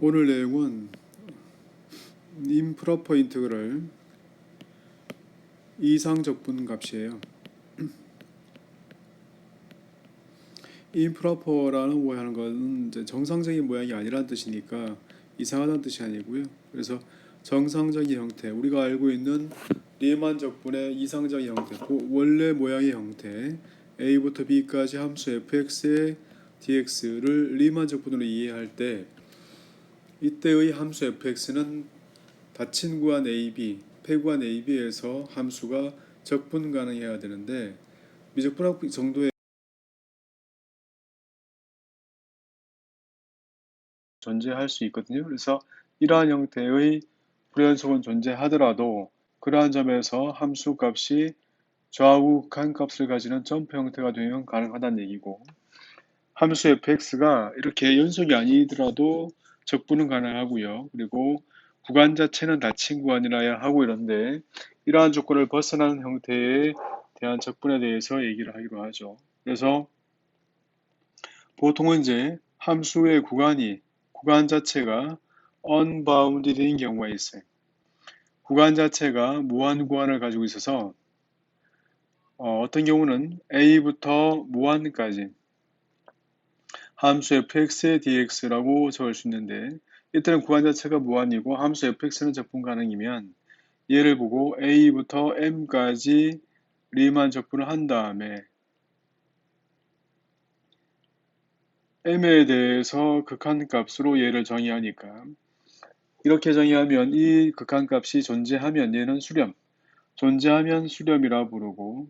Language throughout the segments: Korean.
오늘 내용은 임프로퍼 인테그럴 이상적분 값이에요. 임프로퍼라는 모양하는 것은 이제 정상적인 모양이 아니라는 뜻이니까 이상하다는 뜻이 아니고요. 그래서 정상적인 형태, 우리가 알고 있는 리만 적분의 이상적인 형태, 원래 모양의 형태, a부터 b까지 함수 fx의 dx를 리만 적분으로 이해할 때 이때의 함수 fx는 닫힌 구간 AB, 폐구간 AB에서 함수가 적분 가능해야 되는데 미적분학 정도의 존재할 수 있거든요. 그래서 이러한 형태의 불연속은 존재하더라도 그러한 점에서 함수 값이 좌우간 값을 가지는 점프 형태가 되면 가능하다는 얘기고, 함수 fx가 이렇게 연속이 아니더라도 적분은 가능하고요. 그리고 구간 자체는 닫힌 구간이라야 하고 이런데 이러한 조건을 벗어나는 형태에 대한 적분에 대해서 얘기를 하기로 하죠. 그래서 보통은 이제 함수의 구간 자체가 unbounded인 경우가 있어요. 구간 자체가 무한 구간을 가지고 있어서 어떤 경우는 a부터 무한까지 함수 fx의 dx라고 적을 수 있는데, 이때는 구간 자체가 무한이고 함수 fx는 적분 가능이면 얘를 보고 a부터 m까지 리만 적분을 한 다음에 m에 대해서 극한값으로 얘를 정의하니까, 이렇게 정의하면 이 극한값이 존재하면 얘는 수렴, 존재하면 수렴이라 부르고,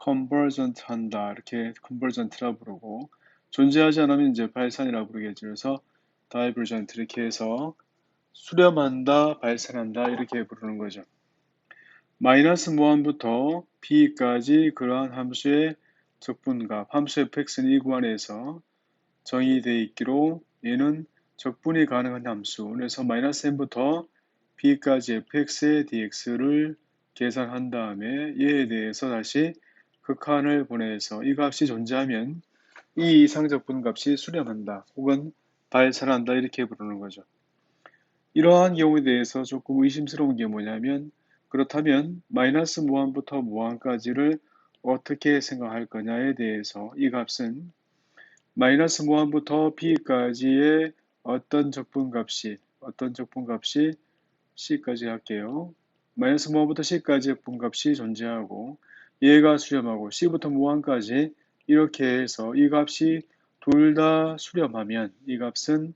convergent 한다 이렇게 convergent라 부르고, 존재하지 않으면 이제 발산이라 부르겠죠. 그래서 divergent 이렇게 해서 수렴한다, 발산한다 이렇게 부르는 거죠. 마이너스 무한부터 b까지 그러한 함수의 적분값, 함수 fx는 이 구간에서 정의되어 있기로 얘는 적분이 가능한 함수, 그래서 마이너스 m부터 b까지 fx의 dx를 계산한 다음에 얘에 대해서 다시 극한을 보내서 이 값이 존재하면 이 이상적분 값이 수렴한다 혹은 발산한다 이렇게 부르는 거죠. 이러한 경우에 대해서 조금 의심스러운 게 뭐냐면, 그렇다면 마이너스 무한부터 무한까지를 어떻게 생각할 거냐에 대해서 이 값은 마이너스 무한부터 b까지의 어떤 적분값이 c까지 할게요. 마이너스 무한부터 c까지의 적분값이 존재하고 얘가 수렴하고 c부터 무한까지 이렇게 해서 이 값이 둘 다 수렴하면 이 값은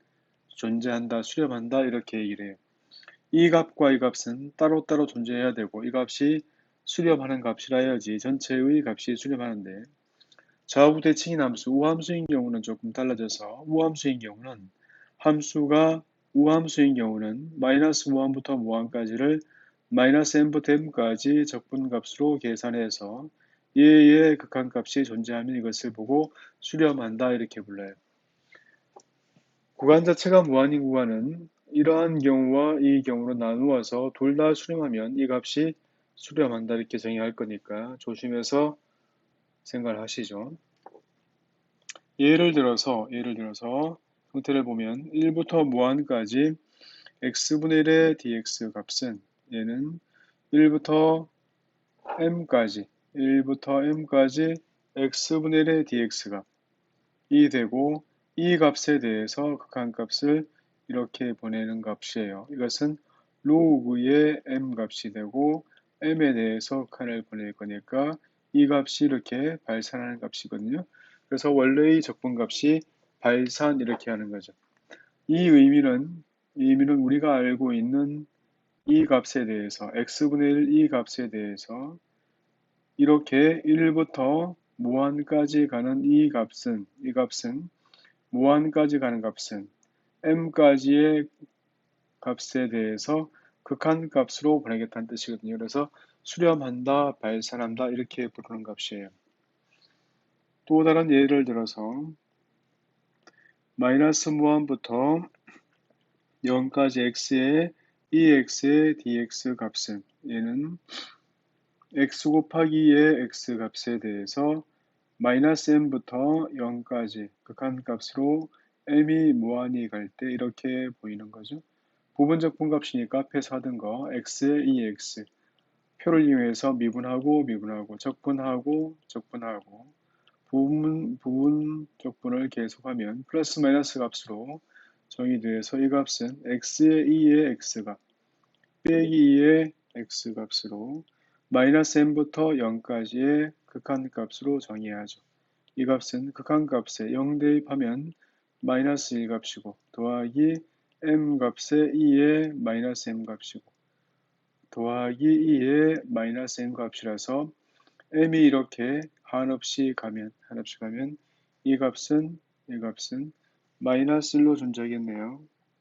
존재한다, 수렴한다 이렇게 얘기를 해요. 이 값과 이 값은 따로따로 존재해야 되고 이 값이 수렴하는 값이라 해야지 전체의 값이 수렴하는데, 좌우 대칭인 함수, 우함수인 경우는 조금 달라져서 우함수인 경우는 함수가 우함수인 경우는 마이너스 무한부터 무한까지를 마이너스 m부터 m까지 적분값으로 계산해서 얘의 극한값이 존재하면 이것을 보고 수렴한다 이렇게 불러요. 구간 자체가 무한인 구간은 이러한 경우와 이 경우로 나누어서 둘 다 수렴하면 이 값이 수렴한다 이렇게 정의할 거니까 조심해서 생각을 하시죠. 예를 들어서 형태를 보면 1부터 무한까지 x분의 1의 dx 값은 얘는 1부터 m까지 x분의 1의 dx 값이 되고, 이 값에 대해서 극한값을 이렇게 보내는 값이에요. 이것은 로그의 m 값이 되고 m에 대해서 극한을 보낼 거니까 이 값이 이렇게 발산하는 값이거든요. 그래서 원래의 적분값이 발산 이렇게 하는 거죠. 이 의미는 우리가 알고 있는 이 값에 대해서 x분의 1 이 값에 대해서 이렇게 1부터 무한까지 가는 이 값은 무한까지 가는 값은 m까지의 값에 대해서 극한값으로 보내겠다는 뜻이거든요. 그래서 수렴한다, 발산한다 이렇게 부르는 값이에요. 또 다른 예를 들어서 마이너스 무한부터 0까지 x의 이 x의 dx 값은 얘는 x 곱하기 2의 x 값에 대해서 마이너스 m부터 0까지 극한값으로 m이 무한히 갈 때 이렇게 보이는 거죠. 부분적 분값이니까 앞에서 하던 거 x에 2x 표를 이용해서 미분하고 미분하고 적분하고 적분하고 부분 적분을 계속하면 플러스 마이너스 값으로 정의돼서 이 값은 x의 2의 x값 빼기 2의 x값으로 마이너스 m부터 0까지의 극한값으로 정의하죠. 이 값은 극한값에 0 대입하면 마이너스 1값이고 더하기 m값에 2의 마이너스 m값이고 더하기 2의 마이너스 m값이라서 m이 이렇게 한없이 가면 이 값은 마이너스 1로 존재하겠네요.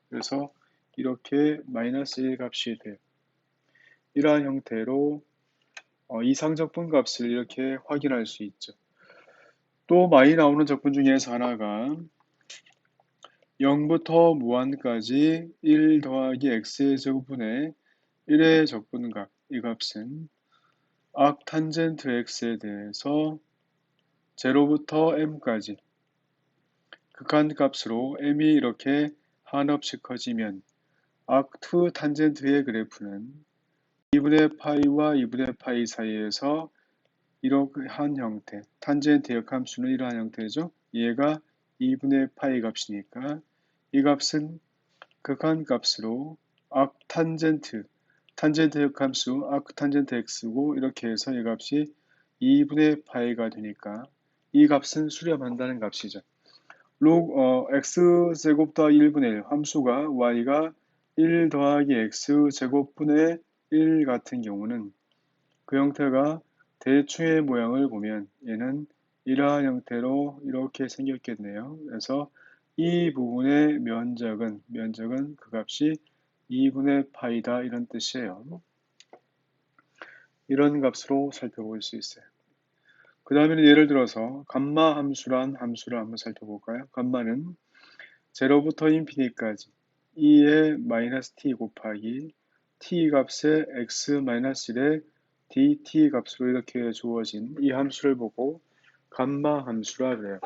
그래서 이렇게 마이너스 1 값이 돼요. 이러한 형태로 이상적분 값을 이렇게 확인할 수 있죠. 또 많이 나오는 적분 중에서 하나가 0부터 무한까지 1 더하기 x의 제곱분의 1의 적분값 이 값은 arctangen트 x에 대해서 0부터 m까지 극한값으로 m이 이렇게 한없이 커지면 arc2 탄젠트의 그래프는 2분의 파이와 2분의 파이 사이에서 이러한 형태, 탄젠트 역함수는 이러한 형태죠. 얘가 2분의 파이 값이니까 이 값은 극한값으로 arctangen트, 탄젠트 역함수 arctangen트 x고 이렇게 해서 이 값이 2분의 파이가 되니까 이 값은 수렴한다는 값이죠. x제곱 더하기 1분의 1 함수가 y가 1 더하기 x제곱분의 1 같은 경우는 그 형태가 대충의 모양을 보면 얘는 이러한 형태로 이렇게 생겼겠네요. 그래서 이 부분의 면적은 그 값이 2분의 파이다 이런 뜻이에요. 이런 값으로 살펴볼 수 있어요. 그 다음에는 예를 들어서 감마 함수란 함수를 한번 살펴볼까요? 감마는 0부터 인피니까지 2의 마이너스 t 곱하기 t 값의 x 마이너스 1의 dt 값으로 이렇게 주어진 이 함수를 보고 감마 함수라 그래요.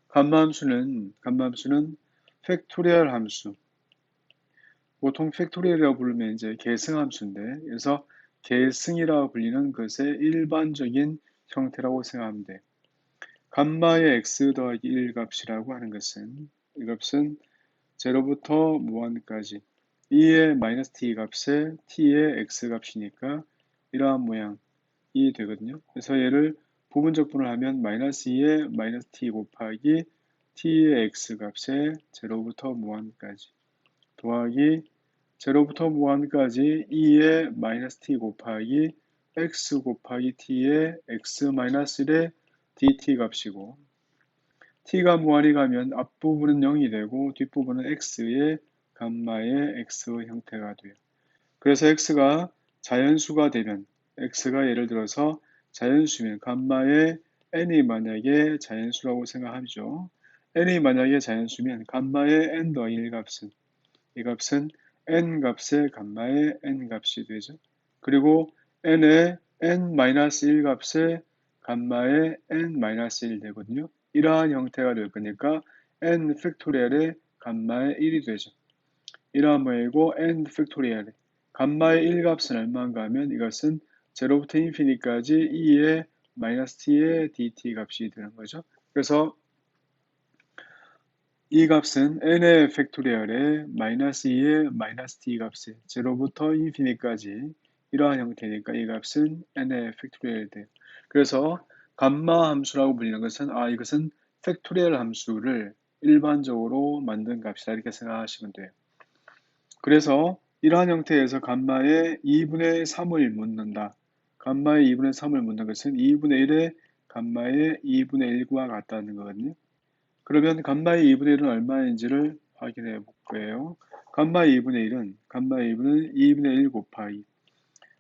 감마 함수는 팩토리얼 함수. 보통 팩토리얼이라고 부르면 이제 계승 함수인데 그래서 계승이라고 불리는 것의 일반적인 형태라고 생각하면 돼. 감마의 x 더하기 1 값이라고 하는 것은 이 값은 0부터 무한까지 2의 마이너스 t 값에 t의 x 값이니까 이러한 모양이 되거든요. 그래서 얘를 부분적분을 하면 마이너스 2의 마이너스 t 곱하기 t의 x 값에 0부터 무한까지 더하기 0부터 무한까지 2의 마이너스 t 곱하기 x 곱하기 t의 x 마이너스 1의 dt 값이고 t가 무한히 가면 앞부분은 0이 되고 뒷부분은 x의 감마의 x 형태가 돼요. 그래서 x가 자연수가 되면 x가 예를 들어서 자연수면 감마의 n이 만약에 자연수라고 생각하죠. n이 만약에 자연수면 감마의 n 더하기 1 값은 이 값은 n 값의 감마의 n 값이 되죠. 그리고 n의 n-1 값의 감마의 n-1 되거든요. 이러한 형태가 될 거니까 n 팩토리얼의 감마의 1이 되죠. 이러한 모양이고 n 팩토리얼의 감마의 1값은 얼마인가 하면 이것은 0부터 인피니까지 2의 마이너스 t의 dt 값이 되는 거죠. 그래서 이 값은 n의 팩토리얼의 마이너스 2의 마이너스 t 값에 0부터 인피니까지 이러한 형태니까 이 값은 n의 팩토리얼이 돼요. 그래서 감마 함수라고 불리는 것은 이것은 팩토리얼 함수를 일반적으로 만든 값이다 이렇게 생각하시면 돼요. 그래서 이러한 형태에서 감마의 2분의 3을 묻는다. 감마의 2분의 3을 묻는 것은 2분의 1의 감마의 2분의 1과 같다는 거거든요. 그러면 감마의 2분의 1은 얼마인지를 확인해 볼 거예요. 감마의 2분의 1은 2분의 1 곱하기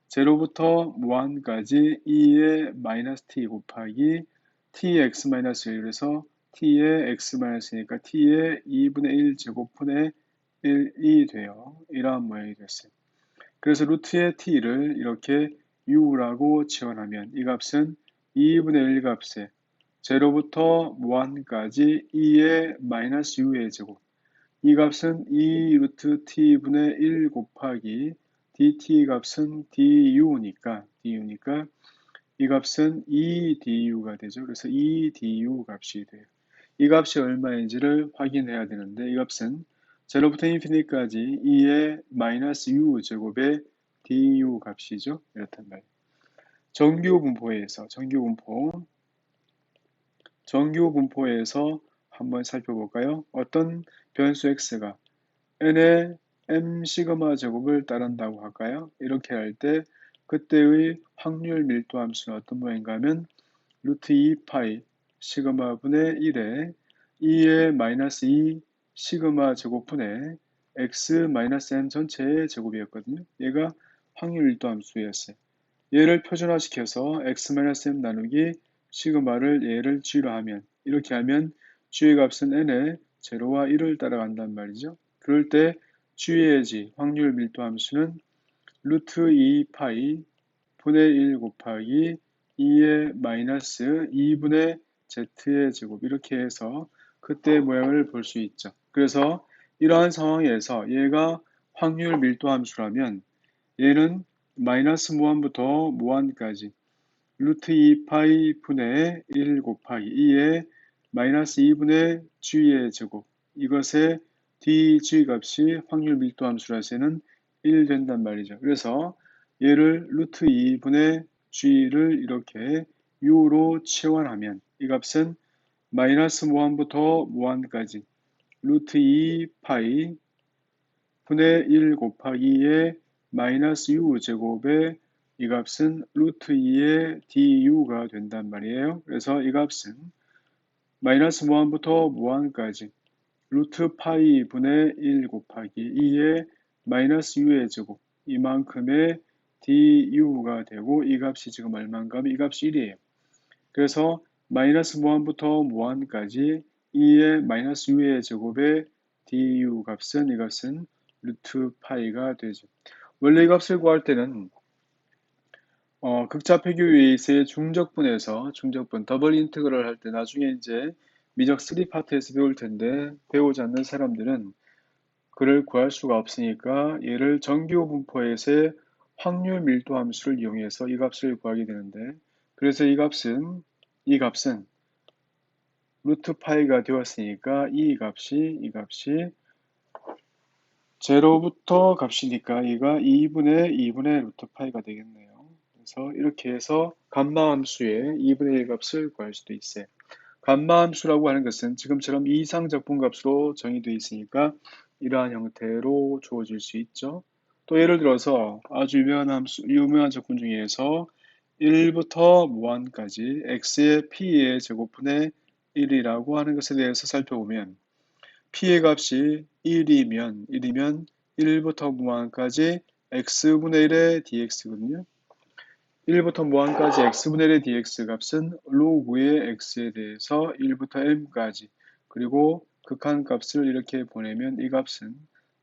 0부터 무한까지 2의 마이너스 t 곱하기 t의 x 마이너스 1에서 t의 x 마이너스니까 t의 2분의 1 제곱분의 1이 돼요. 이러한 모양이 됐어요. 그래서 루트의 t를 이렇게 u라고 지원하면 이 값은 2분의 1 값에 제로부터 무한까지 2의 마이너스 u의 제곱. 이 값은 2 루트 t분의 1 곱하기 dt 값은 du니까 이 값은 2du가 되죠. 그래서 2du 값이 돼요. 이 값이 얼마인지를 확인해야 되는데 이 값은 제로부터 인피니트까지 2의 마이너스 u 제곱의 du 값이죠. 이렇단 말이에요. 정규 분포에서 한번 살펴볼까요? 어떤 변수 x가 n의 m 시그마 제곱을 따른다고 할까요? 이렇게 할 때 그때의 확률 밀도 함수는 어떤 모양인가 하면 루트 2파이 시그마 분의 1에 2의 마이너스 2 시그마 제곱분의 x 마이너스 m 전체의 제곱이었거든요. 얘가 확률 밀도 함수였어요. 얘를 표준화시켜서 x-m 나누기 시그마를 얘를 g로 하면 이렇게 하면 g의 값은 n의 제로와 1을 따라간단 말이죠. 그럴 때 g의 g 확률 밀도 함수는 루트 2파이 분의 1 곱하기 2의 마이너스 2분의 z의 제곱 이렇게 해서 그때 모양을 볼 수 있죠. 그래서 이러한 상황에서 얘가 확률 밀도 함수라면 얘는 마이너스 무한부터 무한까지 루트 2파이 분의 1 곱하기 2의 마이너스 2분의 g의 제곱 이것의 dg 값이 확률 밀도 함수라서 얘는 1 된단 말이죠. 그래서 얘를 루트 2분의 g를 이렇게 u로 치환하면 이 값은 마이너스 무한부터 무한까지 루트 2파이 분의 1 곱하기 2의 마이너스 u 제곱의 이 값은 루트 2의 du가 된단 말이에요. 그래서 이 값은 마이너스 무한부터 무한까지 루트 파이 분의 1 곱하기 2의 마이너스 u의 제곱 이만큼의 du가 되고 이 값이 지금 얼마인가 하면 이 값이 1이에요. 그래서 마이너스 무한부터 무한까지 2의 마이너스 u의 제곱의 du 값은 이것은 루트 파이가 되죠. 원래 이 값을 구할 때는 극좌 패교 웨이트의 중적분에서 더블 인테그럴 할 때 나중에 이제 미적 3파트에서 배울 텐데 배우지 않는 사람들은 그를 구할 수가 없으니까 얘를 정규 분포에서의 확률 밀도 함수를 이용해서 이 값을 구하게 되는데 그래서 이 값은 루트 파이가 되었으니까 이 값이 제로부터 값이니까 얘가 2분의 루트 파이가 되겠네요. 그래서 이렇게 해서 감마 함수의 2분의 1 값을 구할 수도 있어요. 감마 함수라고 하는 것은 지금처럼 이상 적분값으로 정의되어 있으니까 이러한 형태로 주어질 수 있죠. 또 예를 들어서 아주 유명한 적분 중에서 1부터 무한까지 x의 p의 제곱분의 1이라고 하는 것에 대해서 살펴보면 p의 값이 1이면 1부터 무한까지 x분의 1의 dx거든요. 1부터 무한까지 x분의 1의 dx 값은 로그의 x에 대해서 1부터 m까지 그리고 극한값을 이렇게 보내면 이 값은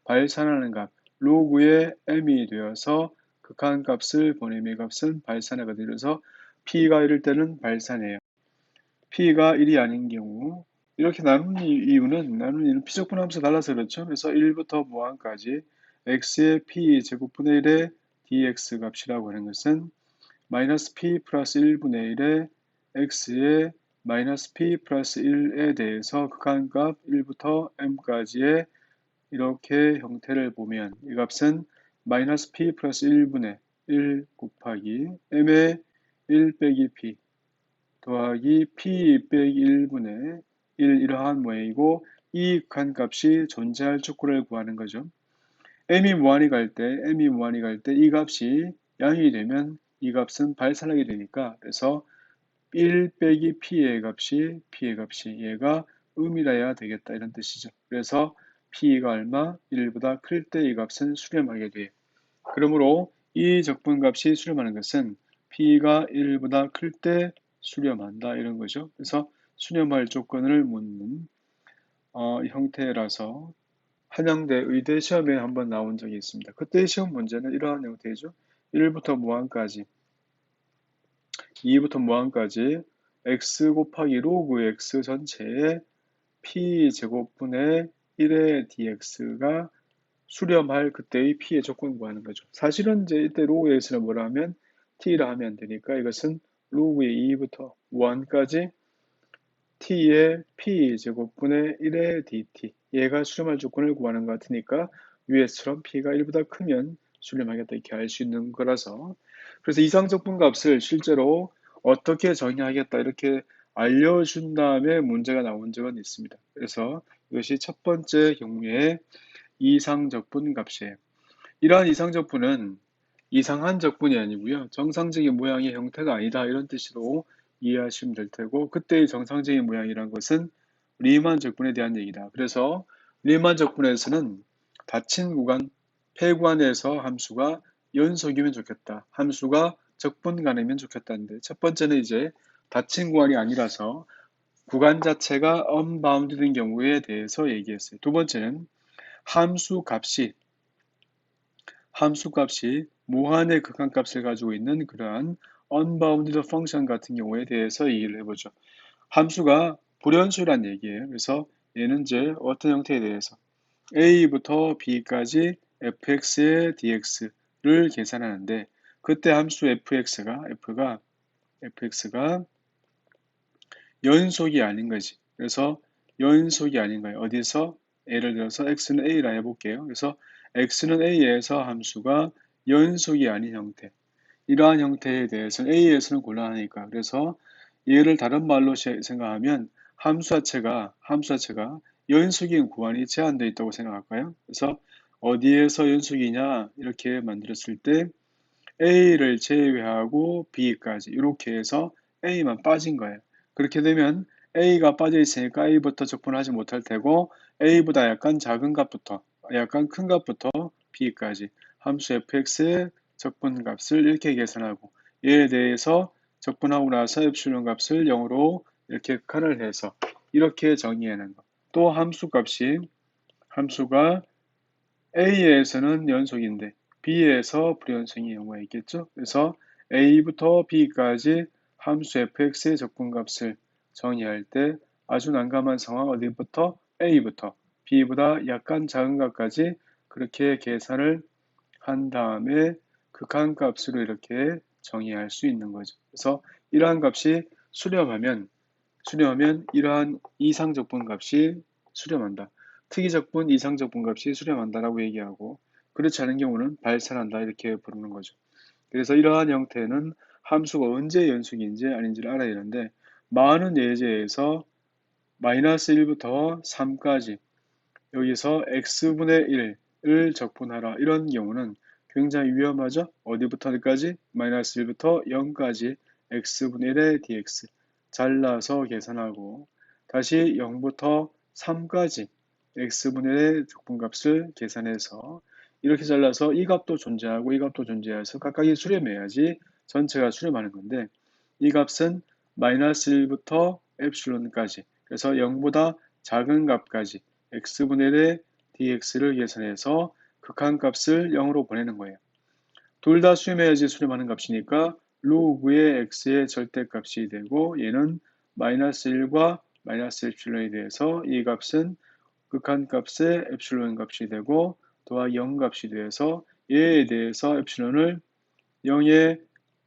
발산하는 값 로그의 m이 되어서 극한값을 보내면 이 값은 발산하거든요. 그래서 p가 1일 때는 발산해요. p가 1이 아닌 경우 이렇게 나눈 이유는 피적분 함수가 달라서 그렇죠. 그래서 1부터 무한까지 x의 p 제곱분의 1의 dx 값이라고 하는 것은 마이너스 p 플러스 1분의 1의 x의 마이너스 p 플러스 1에 대해서 극한값 1부터 m까지의 이렇게 형태를 보면 이 값은 마이너스 p 플러스 1분의 1 곱하기 m의 1 빼기 p 더하기 p 빼기 1분의 1 이러한 모양이고 이 극한값이 존재할 촉구를 구하는 거죠. m이 무한히 갈 때 이 값이 0이 되면 이 값은 발산하게 되니까 그래서 1 빼기 p의 값이 얘가 음이라야 되겠다 이런 뜻이죠. 그래서 p가 얼마? 1보다 클 때 이 값은 수렴하게 돼요. 그러므로 이 적분값이 수렴하는 것은 p가 1보다 클 때 수렴한다 이런 거죠. 그래서 수렴할 조건을 묻는 형태라서 한양대 의대 시험에 한번 나온 적이 있습니다. 그때 시험 문제는 이러한 형태죠. 1부터 무한까지 2부터 무한까지 x 곱하기 로그 x 전체에 p 제곱분의 1의 dx가 수렴할 그때의 p의 조건 구하는 거죠. 사실은 이제 이때 로그 x는 뭐라 하면 t라 하면 안 되니까 이것은 로그의 2부터 1까지 t의 p 제곱분의 1의 dt 얘가 수렴할 조건을 구하는 것 같으니까 위에처럼 p가 1보다 크면 수렴하겠다 이렇게 알 수 있는 거라서 그래서 이상적분 값을 실제로 어떻게 정의하겠다 이렇게 알려준 다음에 문제가 나온 적은 있습니다. 그래서 이것이 첫 번째 경우에 이상적분 값이에요. 이러한 이상적분은 이상한 적분이 아니고요. 정상적인 모양의 형태가 아니다 이런 뜻으로 이해하시면 될 테고 그때의 정상적인 모양이란 것은 리만 적분에 대한 얘기다. 그래서 리만 적분에서는 닫힌 구간, 폐구간에서 함수가 연속이면 좋겠다. 함수가 적분간이면 좋겠다는데 첫 번째는 이제 닫힌 구간이 아니라서 구간 자체가 unbounded인 경우에 대해서 얘기했어요. 두 번째는 함수 값이 무한의 극한값을 가지고 있는 그러한 unbounded function 같은 경우에 대해서 얘기를 해보죠. 함수가 불연수란 얘기예요. 그래서 얘는 이제 어떤 형태에 대해서 a부터 b까지 fx의 dx를 계산하는데 그때 함수 fx가 연속이 아닌 거지. 그래서 연속이 아닌 거예요. 어디서? 예를 들어서 x는 a라 해볼게요. 그래서 x는 a에서 함수가 연속이 아닌 형태. 이러한 형태에 대해서는 a에서는 곤란하니까. 그래서 얘를 다른 말로 생각하면 함수 자체가 연속인 구간이 제한되어 있다고 생각할까요? 그래서 어디에서 연속이냐 이렇게 만들었을 때 A를 제외하고 B까지 이렇게 해서 A만 빠진 거예요. 그렇게 되면 A가 빠져 있으니까 A부터 적분하지 못할 테고 A보다 약간 큰 값부터 B까지 함수 fx의 적분값을 이렇게 계산하고 얘에 대해서 적분하고 나서 엡실론 값을 0으로 이렇게 칸을 해서 이렇게 정의하는 것. 또 함수가 A에서는 연속인데 B에서 불연속인 경우가 있겠죠. 그래서 A부터 B까지 함수 fx의 적분값을 정의할 때 아주 난감한 상황 어디부터? A부터 B보다 약간 작은 값까지 그렇게 계산을 한 다음에 극한값으로 이렇게 정의할 수 있는 거죠. 그래서 이러한 값이 수렴하면 이러한 이상적분 값이 수렴한다. 특이적분, 이상적분 값이 수렴한다라고 얘기하고 그렇지 않은 경우는 발산한다 이렇게 부르는 거죠. 그래서 이러한 형태는 함수가 언제 연속인지 아닌지를 알아야 되는데 많은 예제에서 마이너스 1부터 3까지 여기서 x분의 1을 적분하라 이런 경우는 굉장히 위험하죠. 어디부터 어디까지? 마이너스 1부터 0까지 x분의 1의 dx 잘라서 계산하고 다시 0부터 3까지 x분의 1의 적분값을 계산해서 이렇게 잘라서 이 값도 존재하고 이 값도 존재해서 각각이 수렴해야지 전체가 수렴하는 건데 이 값은 마이너스 1부터 엡실론까지 그래서 0보다 작은 값까지 x분의 1의 dx를 계산해서 극한값을 0으로 보내는 거예요. 둘 다 수렴해야지 수렴하는 값이니까 로그의 x의 절대값이 되고 얘는 마이너스 1과 마이너스 엡실론에 대해서 이 값은 극한값의 엡실론 값이 되고 또한 0 값이 돼서 얘에 대해서 엡실론을 0에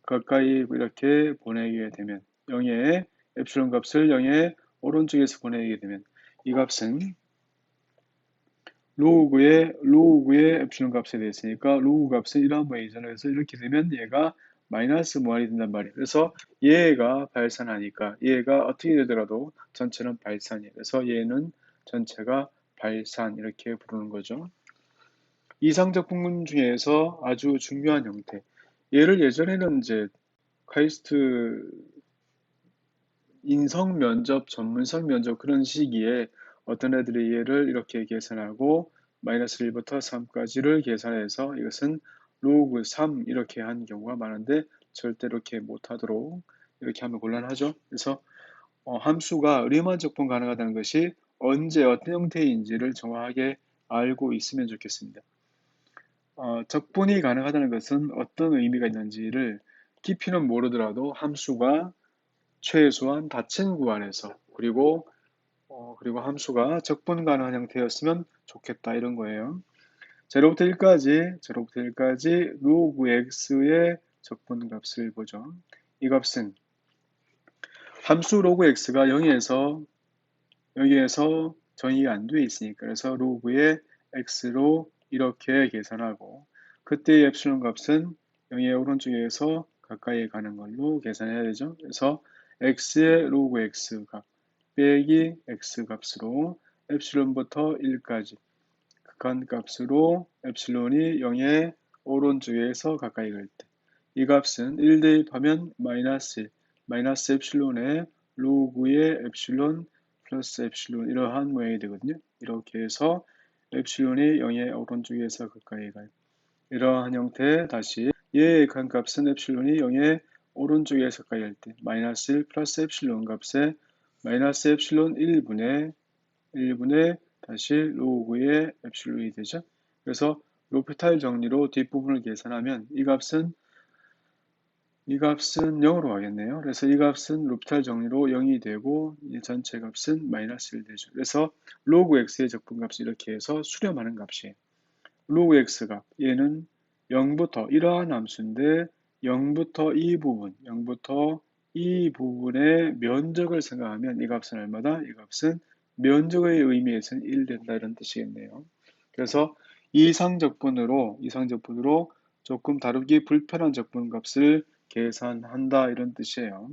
가까이 이렇게 보내게 되면 0에 엡실론 값을 0의 오른쪽에서 보내게 되면 이 값은 로그의 엡실론 값에 대했으니까 로그 값은 이러한 모양이잖아요. 그래서 이렇게 되면 얘가 마이너스 무한이 된단 말이에요. 그래서 얘가 발산하니까 얘가 어떻게 되더라도 전체는 발산이에요. 그래서 얘는 전체가 발산 이렇게 부르는 거죠. 이상적 분문 중에서 아주 중요한 형태. 얘를 예전에는 이제 카이스트 인성 면접, 전문성 면접 그런 시기에 어떤 애들이 얘를 이렇게 계산하고 마이너스 1부터 3까지를 계산해서 이것은 로그 3 이렇게 한 경우가 많은데 절대 이렇게 못하도록 이렇게 하면 곤란하죠. 그래서 함수가 리만 적분 가능하다는 것이 언제 어떤 형태인지를 정확하게 알고 있으면 좋겠습니다. 적분이 가능하다는 것은 어떤 의미가 있는지를 깊이는 모르더라도 함수가 최소한 닫힌 구간에서 그리고 함수가 적분 가능한 형태였으면 좋겠다 이런 거예요. 0부터 1까지 로그 x의 적분 값을 보죠. 이 값은 함수 로그 x가 0에서 여기에서 정의가 안 돼 있으니까 그래서 로그의 x로 이렇게 계산하고 그때의 엡실론 값은 0의 오른쪽에서 가까이 가는 걸로 계산해야 되죠. 그래서 x의 로그 x 값 빼기 x 값으로 엡실론부터 1까지 극한 값으로 엡실론이 0의 오른쪽에서 가까이 갈 때 이 값은 1 대입하면 마이너스 1, 마이너스 엡실론의 로그의 엡실론 플러스 엡실론 이러한 모양이 되거든요. 이렇게 해서 엡실론이 0의 오른쪽에서 가까이 가요. 이러한 형태 다시 얘의 극한값은 엡실론이 0의 오른쪽에서 가까이 갈 때 마이너스 1 플러스 엡실론 값에 마이너스 엡실론 1분의 다시 로그의 엡실론이 되죠. 그래서 로피탈 정리로 뒷부분을 계산하면 이 값은 0으로 가겠네요. 그래서 이 값은 로피탈 정리로 0이 되고 이 전체 값은 마이너스 1 되죠. 그래서 로그 x의 적분값이 이렇게 해서 수렴하는 값이에요. 로그 x 값 얘는 0부터 이러한 함수인데 0부터 이 부분의 면적을 생각하면 이 값은 얼마다? 이 값은 면적의 의미에서는 1 된다 이런 뜻이겠네요. 그래서 이상적분으로 조금 다루기 불편한 적분값을 계산한다 이런 뜻이에요.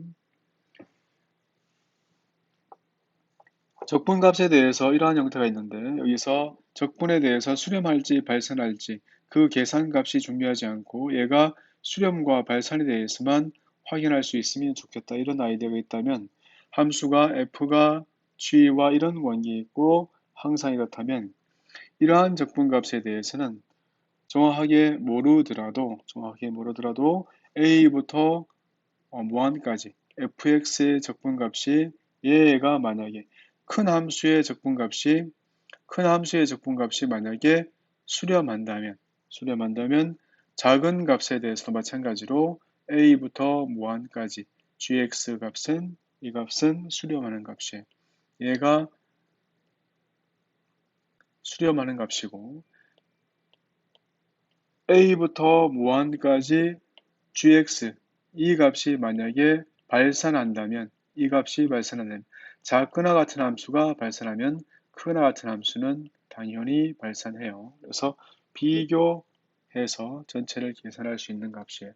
적분값에 대해서 이러한 형태가 있는데 여기서 적분에 대해서 수렴할지 발산할지 그 계산값이 중요하지 않고 얘가 수렴과 발산에 대해서만 확인할 수 있으면 좋겠다 이런 아이디어가 있다면 함수가 f가 g와 이런 관계가 있고 항상 이렇다면 이러한 적분값에 대해서는 정확하게 모르더라도 a부터 무한까지 fx의 적분값이 얘가 만약에 큰 함수의 적분값이 만약에 수렴한다면 작은 값에 대해서 마찬가지로 a부터 무한까지 gx 값은 이 값은 수렴하는 값이에요. 얘가 수렴하는 값이고 a부터 무한까지 gx 이 값이 만약에 발산한다면 작거나 같은 함수가 발산하면 크거나 같은 함수는 당연히 발산해요. 그래서 비교해서 전체를 계산할 수 있는 값이에요.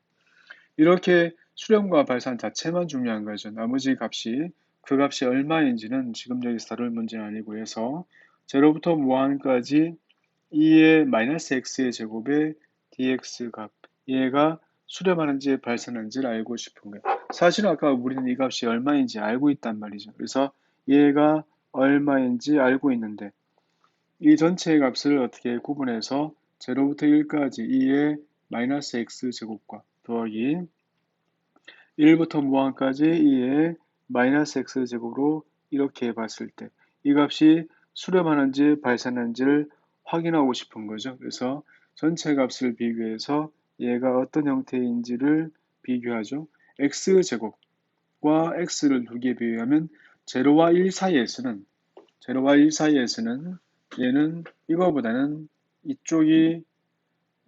이렇게 수렴과 발산 자체만 중요한 거죠. 나머지 값이 그 값이 얼마인지는 지금 여기서 다룰 문제는 아니고 해서 0부터 무한까지 2의 마이너스 x의 제곱의 dx 값 얘가 수렴하는지 발산하는지를 알고 싶은 거예요. 사실은 아까 우리는 이 값이 얼마인지 알고 있단 말이죠. 그래서 얘가 얼마인지 알고 있는데 이 전체의 값을 어떻게 구분해서 0부터 1까지 2의 마이너스 x 제곱과 더하기 1부터 무한까지 2의 마이너스 x 제곱으로 이렇게 봤을 때 이 값이 수렴하는지 발산하는지를 확인하고 싶은 거죠. 그래서 전체 값을 비교해서 얘가 어떤 형태인지를 비교하죠. x제곱과 x를 두 개 비교하면 0와 1 사이에서는 얘는 이거보다는 이쪽이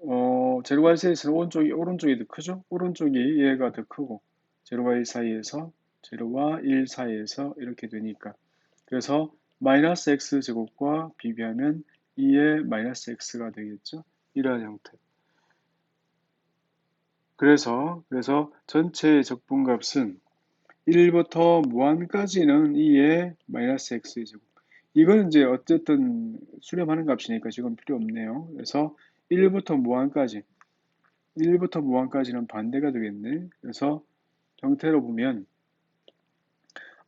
0과 1 사이에서는 오른쪽이 더 크죠? 오른쪽이 얘가 더 크고 0와 1 사이에서 0와 1 사이에서 이렇게 되니까 그래서 마이너스 x 제곱과 비교하면 2의 마이너스 x가 되겠죠? 이러한 형태. 그래서 전체의 적분값은 1부터 무한까지는 2의 마이너스 x 제곱. 이거는 이제 어쨌든 수렴하는 값이니까 지금 필요 없네요. 그래서 1부터 무한까지는 반대가 되겠네. 그래서 형태로 보면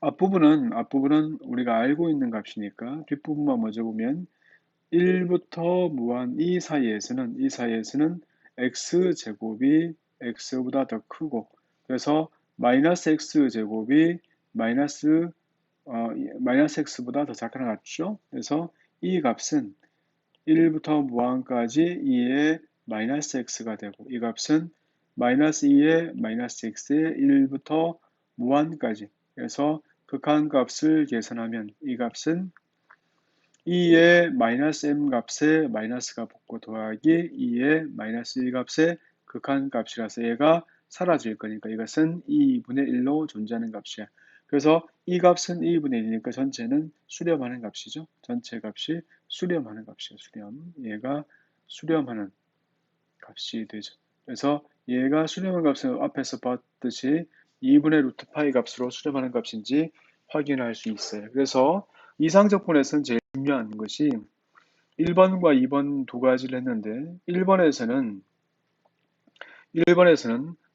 앞부분은 우리가 알고 있는 값이니까 뒷부분만 먼저 보면 1부터 무한 이 사이에서는 x제곱이 x보다 더 크고 그래서 마이너스 x제곱이 마이너스 x보다 더 작거나 같죠? 그래서 이 값은 1부터 무한까지 2의 마이너스 x가 되고 이 값은 마이너스 2의 마이너스 x의 1부터 무한까지 그래서 극한값을 계산하면 이 값은 2의 마이너스 m 값에 마이너스가 붙고 더하기 2의 마이너스 1 값의 극한값이라서 얘가 사라질 거니까 이것은 2분의 1로 존재하는 값이야. 그래서 이 값은 2분의 1이니까 전체는 수렴하는 값이죠. 전체 값이 수렴하는 값이에요. 수렴. 얘가 수렴하는 값이 되죠. 그래서 얘가 수렴하는 값은 앞에서 봤듯이 2분의 루트 파이 값으로 수렴하는 값인지 확인할 수 있어요. 그래서 이상적분에서는 제일 중요한 것이 1번과 2번 두 가지를 했는데 1번에서는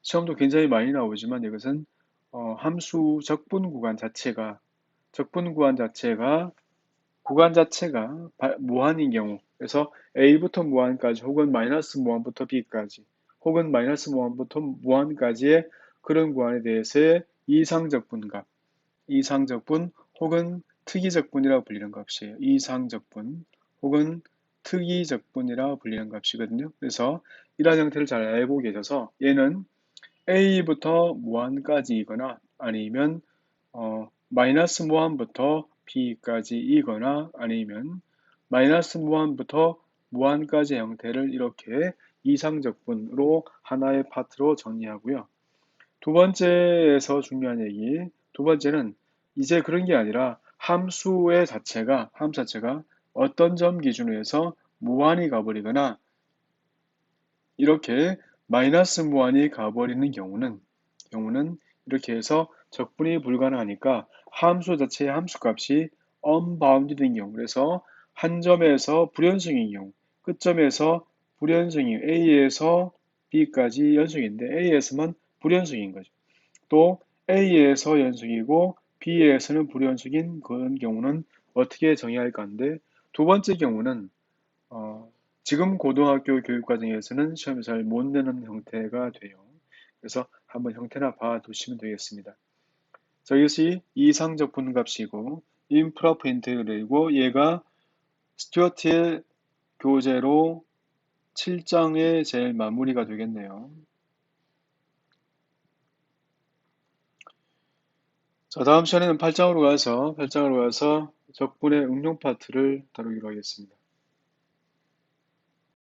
시험도 굉장히 많이 나오지만 이것은 함수 구간 자체가 무한인 경우, 그래서 A부터 무한까지 혹은 마이너스 무한부터 B까지 혹은 마이너스 무한부터 무한까지의 그런 구간에 대해서의 이상적분값, 이상적분 혹은 특이적분이라고 불리는 값이에요. 이상적분 혹은 특이적분이라고 불리는 값이거든요. 그래서 이러한 형태를 잘 알고 계셔서 얘는 A부터 무한까지이거나 아니면 마이너스 무한부터 B까지이거나 아니면 마이너스 무한부터 무한까지 형태를 이렇게 이상적분으로 하나의 파트로 정리하고요. 두 번째에서 중요한 얘기, 두 번째는 이제 그런 게 아니라 함수 자체가 어떤 점 기준으로 해서 무한히 가버리거나 이렇게 마이너스 무한히 가버리는 경우는 이렇게 해서 적분이 불가능하니까 함수 자체의 함수값이 unbounded인 경우, 그래서 한 점에서 불연승인 경우, 끝점에서 불연승인 A에서 B까지 연승인데 A에서만 불연승인 거죠. 또 A에서 연승이고 B에서는 불연승인 그런 경우는 어떻게 정의할 건데, 두 번째 경우는 어, 지금 고등학교 교육과정에서는 시험에 잘 못 내는 형태가 돼요. 그래서 한번 형태나 봐두시면 되겠습니다. 자, 이것이 이상적 분값이고 임프로퍼 인테그럴이고 얘가 스튜어트의 교재로 7장의 제일 마무리가 되겠네요. 자, 다음 시간에는 8장으로 가서 적분의 응용 파트를 다루기로 하겠습니다.